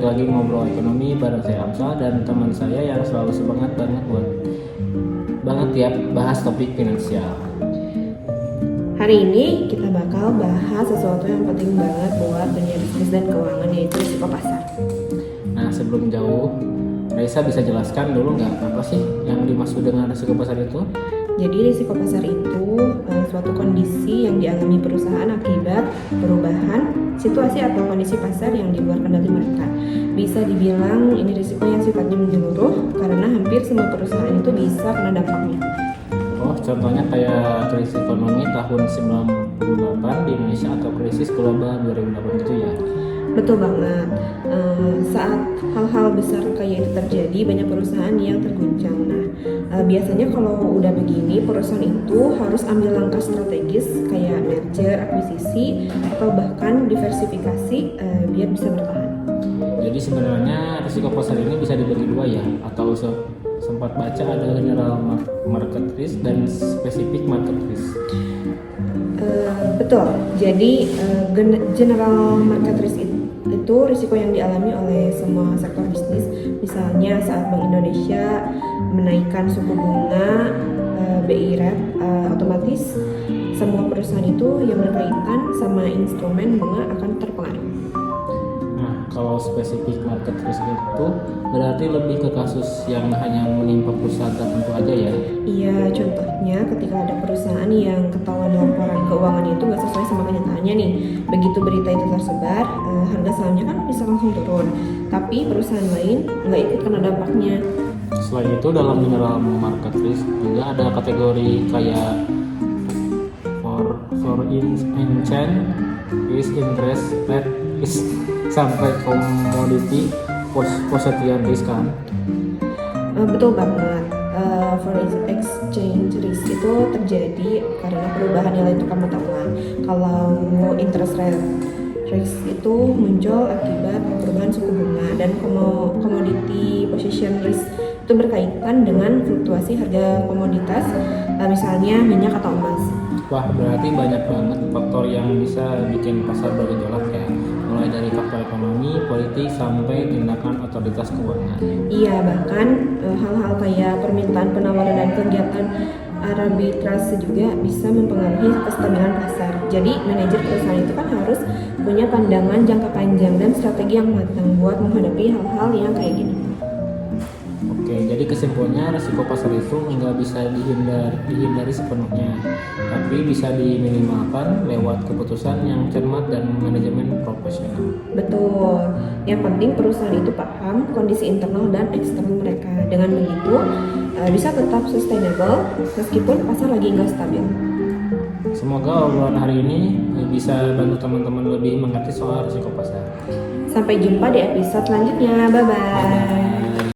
Lagi ngobrol ekonomi bareng saya Amsal dan teman saya yang selalu semangat banget tiap bahas topik finansial. Hari ini kita bakal bahas sesuatu yang penting banget buat dunia bisnis dan keuangan, yaitu risiko pasar. Nah, sebelum jauh, Raisa bisa jelaskan dulu nggak apa sih yang dimaksud dengan risiko pasar itu? Jadi risiko pasar itu suatu kondisi yang dialami perusahaan akibat perubahan situasi atau kondisi pasar yang di luar kendali mereka. Bisa dibilang ini risiko yang sifatnya menyeluruh karena hampir semua perusahaan itu bisa kena dampaknya. Oh, contohnya kayak krisis ekonomi tahun 98 di Indonesia atau krisis global 2008 gitu ya? Betul banget. Saat hal-hal besar kayak itu terjadi, banyak perusahaan yang terguncang. Nah, biasanya kalau udah begini, perusahaan itu harus ambil langkah strategis kayak merger, akuisisi, atau bahkan diversifikasi biar bisa bertahan. Jadi sebenarnya risiko pasar ini bisa dibagi dua ya, atau sempat baca ada general market risk dan specific market risk. Betul. Jadi general market risk itu risiko yang dialami oleh semua sektor bisnis. Misalnya saat Bank Indonesia menaikkan suku bunga BI rate, otomatis semua perusahaan itu yang berkaitan sama instrumen bunga akan terpengaruh. Nah, kalau spesifik market risk itu berarti lebih ke kasus yang hanya menimpa perusahaan tertentu aja ya? Iya, contohnya ketika ada perusahaan yang ketahuan laporan keuangannya itu nggak sesuai sama kenyataannya nih. Begitu berita itu tersebar, harga sahamnya kan bisa langsung turun. Tapi perusahaan lain nggak ikut kena dampaknya. Selain itu dalam general market risk juga ada kategori kayak for instance is interest rate risk sampai commodity positian risk kan? Betul banget. Foreign exchange risk itu terjadi karena perubahan nilai tukar mata uang. Kalau interest rate risk itu muncul akibat perubahan suku bunga, dan commodity position risk itu berkaitan dengan fluktuasi harga komoditas, misalnya minyak atau emas. Wah, berarti banyak banget faktor yang bisa bikin pasar bergejolak ya, mulai dari faktor ekonomi, politik, sampai tindakan otoritas keuangan. Iya, bahkan hal-hal kayak permintaan penawaran dan kegiatan arbitrase juga bisa mempengaruhi kestabilan pasar. Jadi manajer perusahaan itu kan harus punya pandangan jangka panjang dan strategi yang matang buat menghadapi hal-hal yang kayak gini. Oke, jadi kesimpulannya risiko pasar itu nggak bisa dihindari sepenuhnya, tapi bisa diminimalkan lewat keputusan yang cermat dan manajemen profesional. Betul. Yang penting perusahaan itu paham kondisi internal dan eksternal mereka. Dengan begitu bisa tetap sustainable meskipun pasar lagi nggak stabil. Semoga obrolan hari ini bisa bantu teman-teman lebih mengerti soal risiko pasar. Sampai jumpa di episode selanjutnya. Bye-bye.